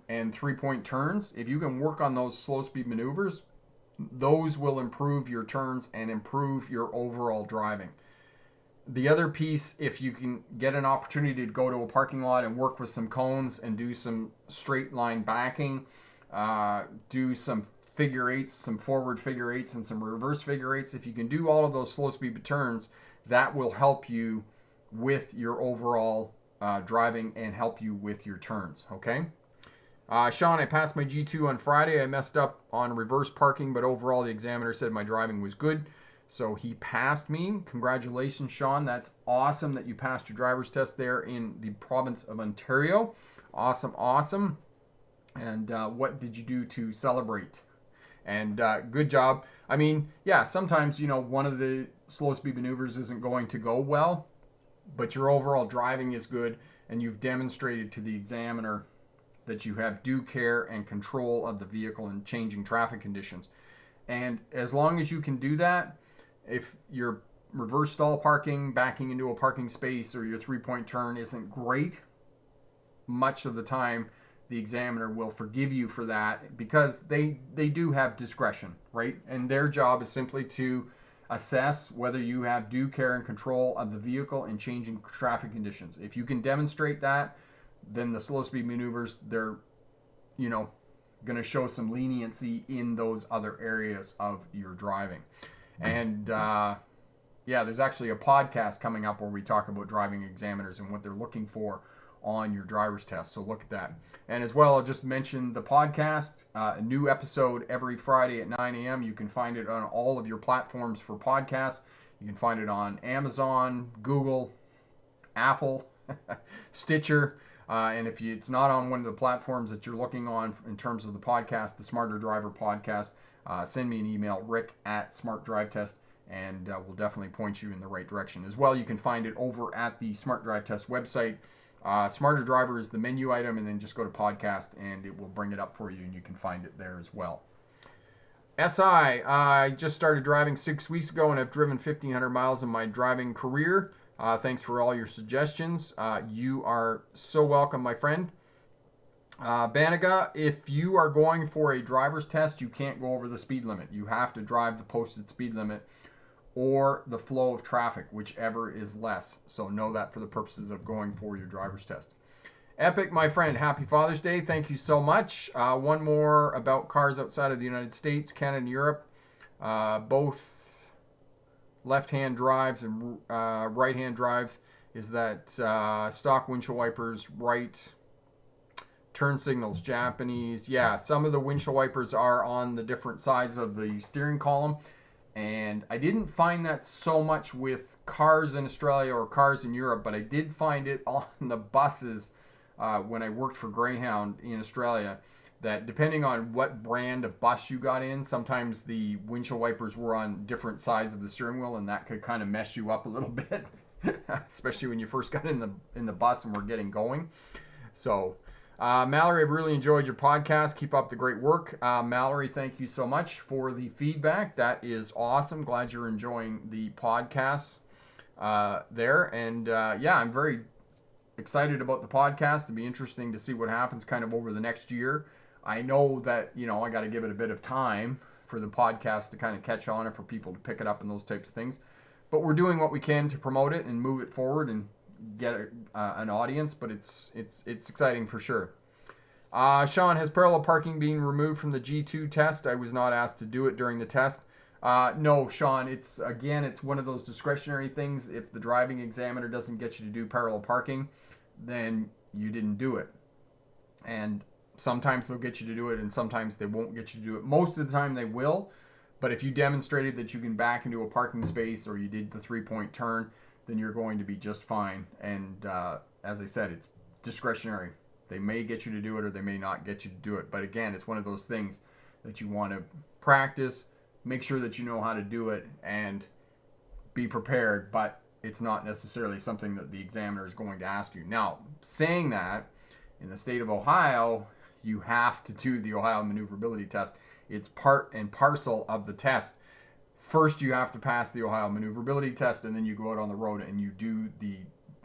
and 3-point turns. If you can work on those slow speed maneuvers, those will improve your turns and improve your overall driving. The other piece, if you can get an opportunity to go to a parking lot and work with some cones and do some straight line backing, do some figure eights, some forward figure eights and some reverse figure eights. If you can do all of those slow speed turns, that will help you with your overall driving and help you with your turns, okay? Sean, I passed my G2 on Friday. I messed up on reverse parking, but overall the examiner said my driving was good. So he passed me. Congratulations, Sean. That's awesome that you passed your driver's test there in the province of Ontario. Awesome, awesome. And what did you do to celebrate? And good job. I mean, yeah, sometimes, one of the slow speed maneuvers isn't going to go well, but your overall driving is good, and you've demonstrated to the examiner that you have due care and control of the vehicle in changing traffic conditions. And as long as you can do that, if your reverse stall parking, backing into a parking space, or your 3-point turn isn't great, much of the time the examiner will forgive you for that because they do have discretion, right? And their job is simply to assess whether you have due care and control of the vehicle in changing traffic conditions. If you can demonstrate that, then the slow speed maneuvers, they're, going to show some leniency in those other areas of your driving. And Yeah, there's actually a podcast coming up where we talk about driving examiners and what they're looking for on your driver's test. So look at that. And as well, I'll just mention the podcast, a new episode every Friday at 9 a.m. You can find it on all of your platforms for podcasts. You can find it on Amazon, Google, Apple, Stitcher. And if it's not on one of the platforms that you're looking on in terms of the podcast, the Smarter Driver podcast, send me an email, rick@smartdrivetest, and we'll definitely point you in the right direction. As well, you can find it over at the Smart Drive Test website. Smarter Driver is the menu item, and then just go to podcast, and it will bring it up for you, and you can find it there as well. I just started driving 6 weeks ago, and I've driven 1,500 miles in my driving career. Thanks for all your suggestions. You are so welcome, my friend. Banaga, if you are going for a driver's test, you can't go over the speed limit. You have to drive the posted speed limit or the flow of traffic, whichever is less. So know that for the purposes of going for your driver's test. Epic, my friend, happy Father's Day. Thank you so much. One more about cars outside of the United States, Canada, and Europe. Both left-hand drives and right-hand drives is that stock windshield wipers, right, turn signals, Japanese. Yeah, some of the windshield wipers are on the different sides of the steering column. And I didn't find that so much with cars in Australia or cars in Europe, but I did find it on the buses when I worked for Greyhound in Australia, that depending on what brand of bus you got in, sometimes the windshield wipers were on different sides of the steering wheel, and that could kind of mess you up a little bit, especially when you first got in the bus and were getting going. So Mallory, I've really enjoyed your podcast. Keep up the great work. Mallory, thank you so much for the feedback. That is awesome. Glad you're enjoying the podcasts there. And yeah, I'm very excited about the podcast. It'll be interesting to see what happens kind of over the next year. I know that, I got to give it a bit of time for the podcast to kind of catch on and for people to pick it up and those types of things. But we're doing what we can to promote it and move it forward and get an audience, but it's exciting for sure. Sean, has parallel parking being removed from the G2 test? I was not asked to do it during the test. No, Sean, it's one of those discretionary things. If the driving examiner doesn't get you to do parallel parking, then you didn't do it. And sometimes they'll get you to do it, and sometimes they won't get you to do it. Most of the time they will, but if you demonstrated that you can back into a parking space or you did the 3-point turn, then you're going to be just fine. And as I said, it's discretionary. They may get you to do it or they may not get you to do it. But again, it's one of those things that you want to practice, make sure that you know how to do it, and be prepared. But it's not necessarily something that the examiner is going to ask you. Now, saying that, in the state of Ohio, you have to do the Ohio maneuverability test. It's part and parcel of the test. First, you have to pass the Ohio maneuverability test, and then you go out on the road and you do the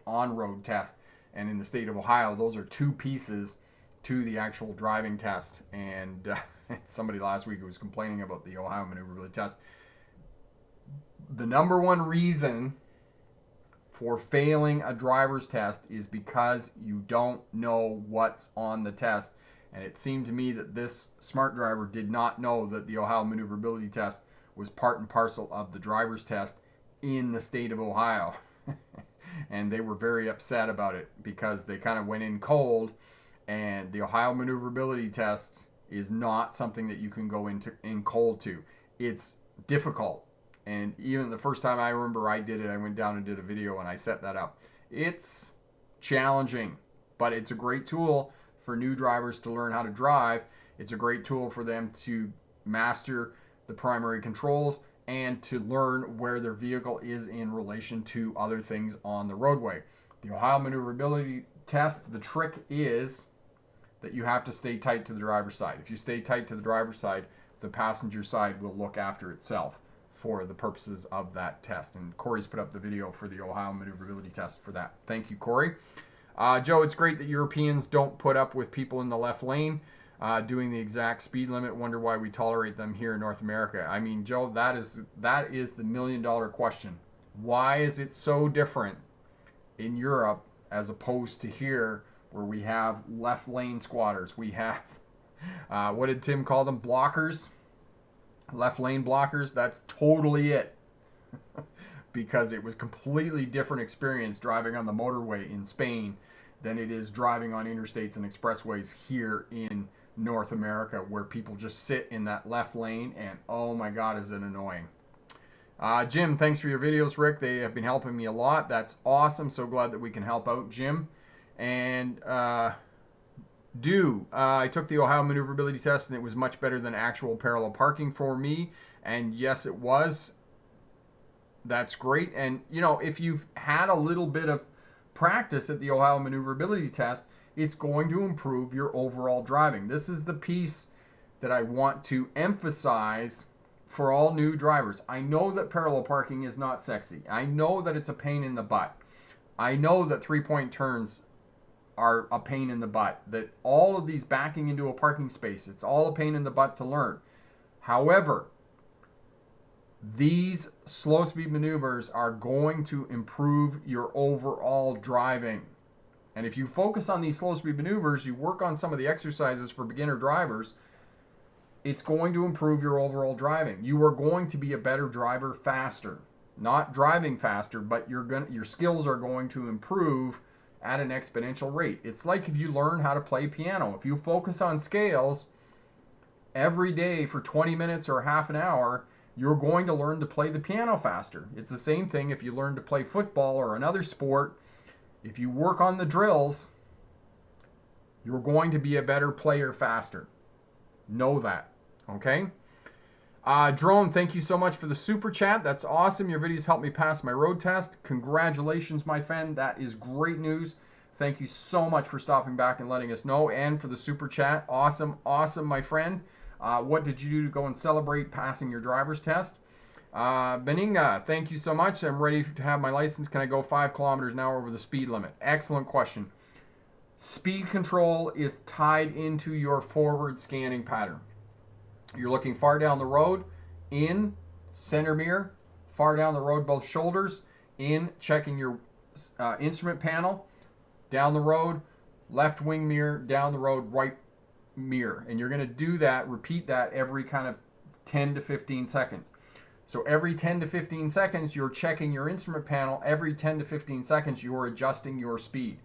on-road test. And in the state of Ohio, those are two pieces to the actual driving test. And somebody last week was complaining about the Ohio maneuverability test. The number one reason for failing a driver's test is because you don't know what's on the test. And it seemed to me that this smart driver did not know that the Ohio maneuverability test was part and parcel of the driver's test in the state of Ohio. And they were very upset about it because they kind of went in cold, and the Ohio maneuverability test is not something that you can go in cold to. It's difficult. And even the first time I remember I did it, I went down and did a video and I set that up. It's challenging, but it's a great tool for new drivers to learn how to drive. It's a great tool for them to master the primary controls and to learn where their vehicle is in relation to other things on the roadway. The Ohio maneuverability test, the trick is that you have to stay tight to the driver's side. If you stay tight to the driver's side, the passenger side will look after itself for the purposes of that test. And Corey's put up the video for the Ohio maneuverability test for that. Thank you, Corey. Joe, it's great that Europeans don't put up with people in the left lane doing the exact speed limit. Wonder why we tolerate them here in North America. I mean, Joe, that is the $1 million question. Why is it so different in Europe as opposed to here, where we have left lane squatters? We have, what did Tim call them? Blockers? Left lane blockers? That's totally it. because it was completely different experience driving on the motorway in Spain than it is driving on interstates and expressways here in North America, where people just sit in that left lane, and oh my God, is it annoying. Jim, thanks for your videos, Rick. They have been helping me a lot. That's awesome. So glad that we can help out, Jim. And I took the Ohio maneuverability test, and it was much better than actual parallel parking for me. And yes, it was. That's great. And, you know, if you've had a little bit of practice at the Ohio maneuverability test, it's going to improve your overall driving. This is the piece that I want to emphasize for all new drivers. I know that parallel parking is not sexy. I know that it's a pain in the butt. I know that three-point turns are a pain in the butt. That all of these backing into a parking space, it's all a pain in the butt to learn. However, these slow speed maneuvers are going to improve your overall driving. And if you focus on these slow speed maneuvers, you work on some of the exercises for beginner drivers, it's going to improve your overall driving. You are going to be a better driver faster. Not driving faster, but your skills are going to improve at an exponential rate. It's like if you learn how to play piano. If you focus on scales every day for 20 minutes or half an hour, you're going to learn to play the piano faster. It's the same thing if you learn to play football or another sport. If you work on the drills, you're going to be a better player faster. Know that, okay? Drone, thank you so much for the super chat. That's awesome. Your videos helped me pass my road test. Congratulations, my friend. That is great news. Thank you so much for stopping back and letting us know, and for the super chat. Awesome, awesome, my friend. What did you do to go and celebrate passing your driver's test? Beninga, thank you so much. I'm ready to have my license. Can I go 5 kilometers an hour over the speed limit? Excellent question. Speed control is tied into your forward scanning pattern. You're looking far down the road, in, center mirror, far down the road, both shoulders, in, checking your instrument panel, down the road, left wing mirror, down the road, right mirror. And you're going to do that, repeat that every kind of 10 to 15 seconds. So every 10 to 15 seconds, you're checking your instrument panel. Every 10 to 15 seconds, you're adjusting your speed.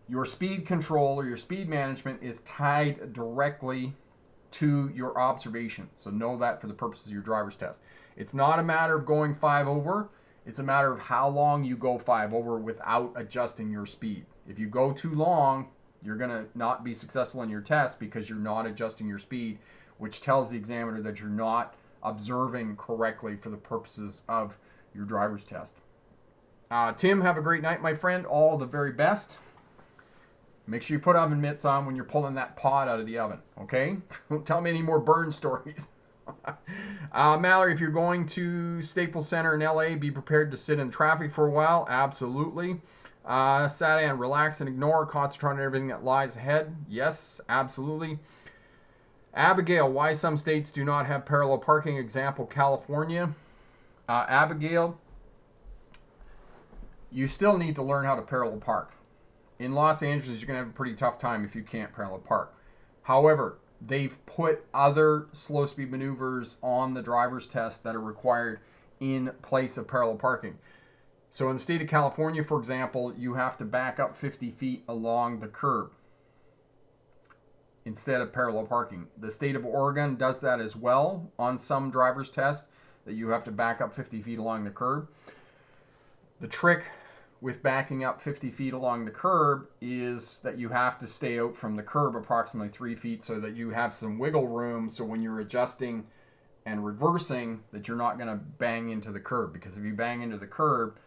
Your speed control or your speed management is tied directly to your observation. So know that for the purposes of your driver's test. It's not a matter of going 5 over. It's a matter of how long you go 5 over without adjusting your speed. If you go too long, you're going to not be successful in your test because you're not adjusting your speed, which tells the examiner that you're not observing correctly for the purposes of your driver's test. Tim, have a great night, my friend. All the very best. Make sure you put oven mitts on when you're pulling that pot out of the oven, okay? Don't tell me any more burn stories. Mallory, if you're going to Staples Center in LA, be prepared to sit in traffic for a while. Absolutely. Sadan, relax and ignore. Concentrate on everything that lies ahead. Yes, absolutely. Abigail, why some states do not have parallel parking. Example, California. Abigail, you still need to learn how to parallel park. In Los Angeles, you're going to have a pretty tough time if you can't parallel park. However, they've put other slow speed maneuvers on the driver's test that are required in place of parallel parking. So in the state of California, for example, you have to back up 50 feet along the curb instead of parallel parking. The state of Oregon does that as well on some driver's tests, that you have to back up 50 feet along the curb. The trick with backing up 50 feet along the curb is that you have to stay out from the curb approximately 3 feet so that you have some wiggle room, so when you're adjusting and reversing that you're not going to bang into the curb, because if you bang into the curb,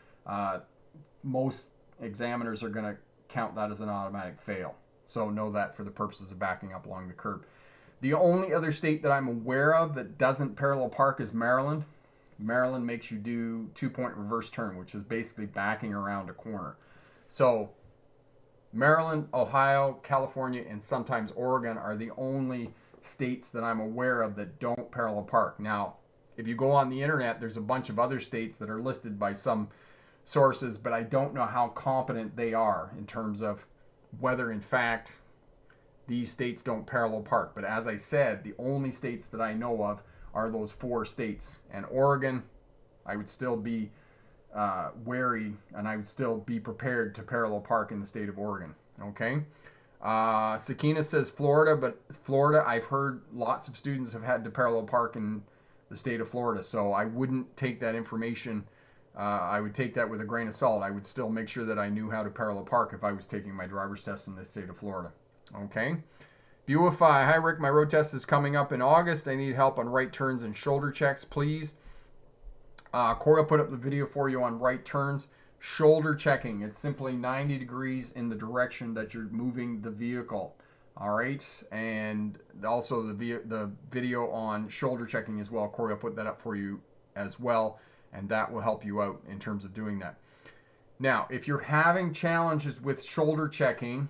most examiners are going to count that as an automatic fail. So know that for the purposes of backing up along the curb. The only other state that I'm aware of that doesn't parallel park is Maryland. Maryland makes you do 2-point reverse turn, which is basically backing around a corner. So Maryland, Ohio, California, and sometimes Oregon are the only states that I'm aware of that don't parallel park. Now, if you go on the internet, there's a bunch of other states that are listed by some sources, but I don't know how competent they are in terms of whether, in fact, these states don't parallel park. But as I said, the only states that I know of are those 4 states. And Oregon, I would still be wary, and I would still be prepared to parallel park in the state of Oregon. Okay. Sakina says Florida, but Florida, I've heard lots of students have had to parallel park in the state of Florida, so I wouldn't take that information. I would take that with a grain of salt. I would still make sure that I knew how to parallel park if I was taking my driver's test in the state of Florida. Okay. Beauify. Hi, Rick. My road test is coming up in August. I need help on right turns and shoulder checks, please. Corey will put up the video for you on right turns. Shoulder checking. It's simply 90 degrees in the direction that you're moving the vehicle. All right. And also the video on shoulder checking as well. Corey will put that up for you as well. And that will help you out in terms of doing that. Now, if you're having challenges with shoulder checking,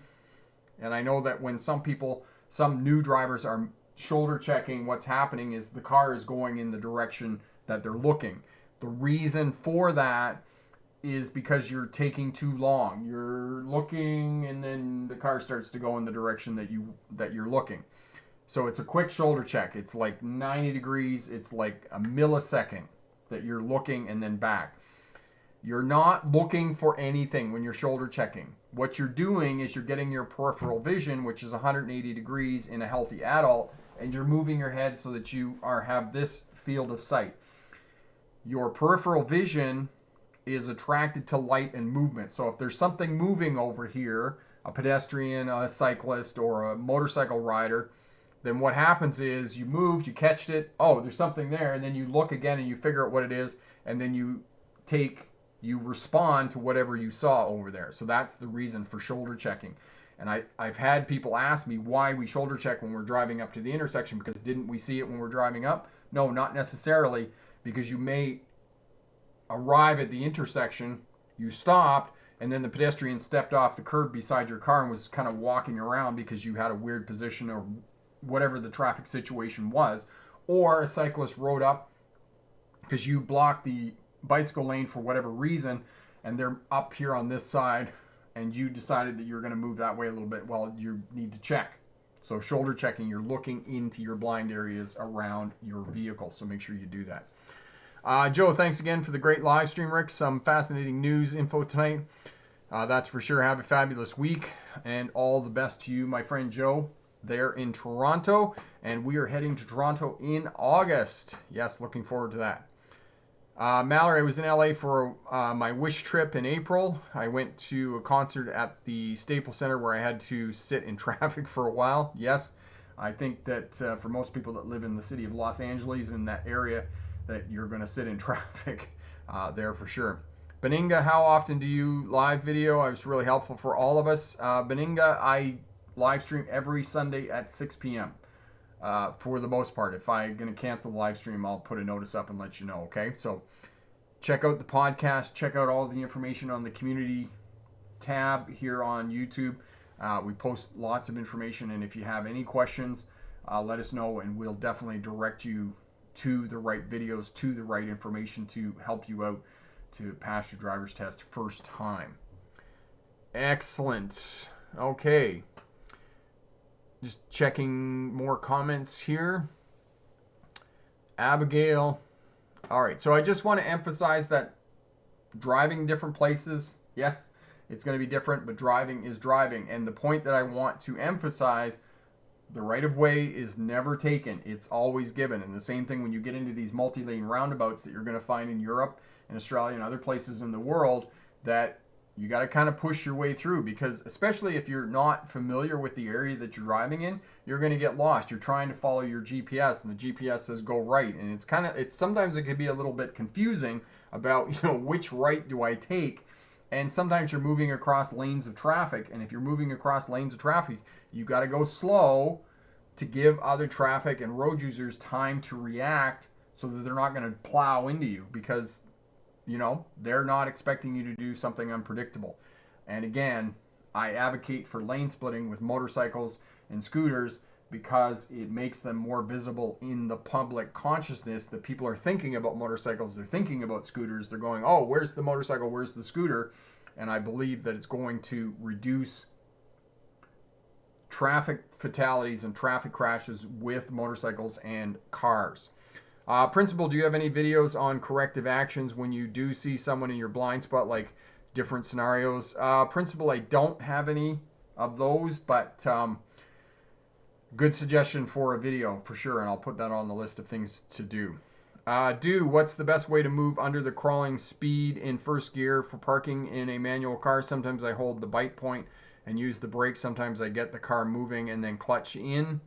and I know that when some new drivers are shoulder checking, what's happening is the car is going in the direction that they're looking. The reason for that is because you're taking too long. You're looking and then the car starts to go in the direction that you're looking. So it's a quick shoulder check. It's like 90 degrees. It's like a millisecond that you're looking and then back. You're not looking for anything when you're shoulder checking. What you're doing is you're getting your peripheral vision, which is 180 degrees in a healthy adult, and you're moving your head so that you have this field of sight. Your peripheral vision is attracted to light and movement. So if there's something moving over here, a pedestrian, a cyclist, or a motorcycle rider, then what happens is you moved, you catched it, oh, there's something there, and then you look again and you figure out what it is, and then you respond to whatever you saw over there. So that's the reason for shoulder checking. And I've had people ask me why we shoulder check when we're driving up to the intersection, because didn't we see it when we're driving up? No, not necessarily, because you may arrive at the intersection, you stopped, and then the pedestrian stepped off the curb beside your car and was kind of walking around because you had a weird position or whatever the traffic situation was, or a cyclist rode up because you blocked the bicycle lane for whatever reason, and they're up here on this side, and you decided that you're going to move that way a little bit. Well, you need to check. So shoulder checking, you're looking into your blind areas around your vehicle, so make sure you do that. Joe, thanks again for the great live stream, Rick. Some fascinating news info tonight. That's for sure. Have a fabulous week, and all the best to you, my friend Joe, there in Toronto. And we are heading to Toronto in August. Yes, looking forward to that. Mallory, I was in LA for my Wish trip in April. I went to a concert at the Staples Center where I had to sit in traffic for a while. Yes, I think that for most people that live in the city of Los Angeles, in that area, that you're going to sit in traffic there for sure. Beninga, how often do you live video? It was really helpful for all of us. Beninga, I live stream every Sunday at 6 p.m. For the most part. If I'm going to cancel the live stream, I'll put a notice up and let you know, okay? So check out the podcast. Check out all the information on the community tab here on YouTube. We post lots of information, and if you have any questions, let us know, and we'll definitely direct you to the right videos, to the right information to help you out to pass your driver's test first time. Excellent. Okay. Just checking more comments here. Abigail. All right. So I just want to emphasize that driving different places, yes, it's going to be different, but driving is driving. And the point that I want to emphasize, the right of way is never taken. It's always given. And the same thing when you get into these multi-lane roundabouts that you're going to find in Europe and Australia and other places in the world, that you got to kind of push your way through, because especially if you're not familiar with the area that you're driving in, you're going to get lost. You're trying to follow your GPS, and the GPS says go right, and it's sometimes it can be a little bit confusing about, which right do I take? And sometimes you're moving across lanes of traffic, and if you're moving across lanes of traffic, you got to go slow to give other traffic and road users time to react so that they're not going to plow into you, because they're not expecting you to do something unpredictable. And again, I advocate for lane splitting with motorcycles and scooters because it makes them more visible in the public consciousness that people are thinking about motorcycles, they're thinking about scooters, they're going, oh, where's the motorcycle, where's the scooter? And I believe that it's going to reduce traffic fatalities and traffic crashes with motorcycles and cars. Principal, do you have any videos on corrective actions when you do see someone in your blind spot, like different scenarios? Principal, I don't have any of those, but good suggestion for a video for sure, and I'll put that on the list of things to do. What's the best way to move under the crawling speed in first gear for parking in a manual car? Sometimes I hold the bite point and use the brake. Sometimes I get the car moving and then clutch in.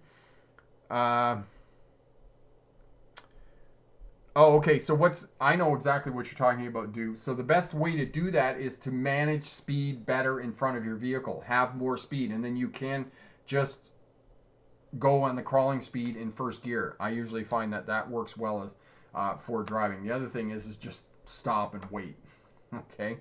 Okay. So I know exactly what you're talking about, So the best way to do that is to manage speed better in front of your vehicle. Have more speed, and then you can just go on the crawling speed in first gear. I usually find that works well as for driving. The other thing is just stop and wait. Okay.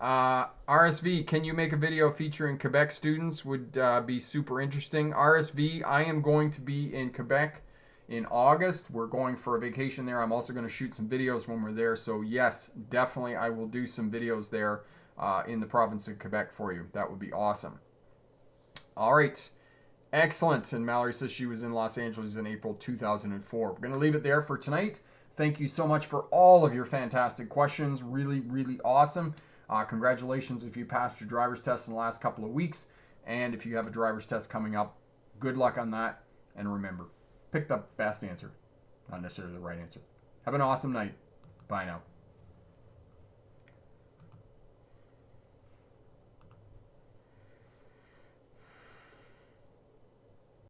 RSV, can you make a video featuring Quebec students? Would be super interesting. RSV, I am going to be in Quebec in August. We're going for a vacation there. I'm also going to shoot some videos when we're there. So yes, definitely I will do some videos there in the province of Quebec for you. That would be awesome. All right. Excellent. And Mallory says she was in Los Angeles in April 2004. We're going to leave it there for tonight. Thank you so much for all of your fantastic questions. Really, really awesome. Congratulations if you passed your driver's test in the last couple of weeks. And if you have a driver's test coming up, good luck on that. And remember, pick the best answer, not necessarily the right answer. Have an awesome night. Bye now.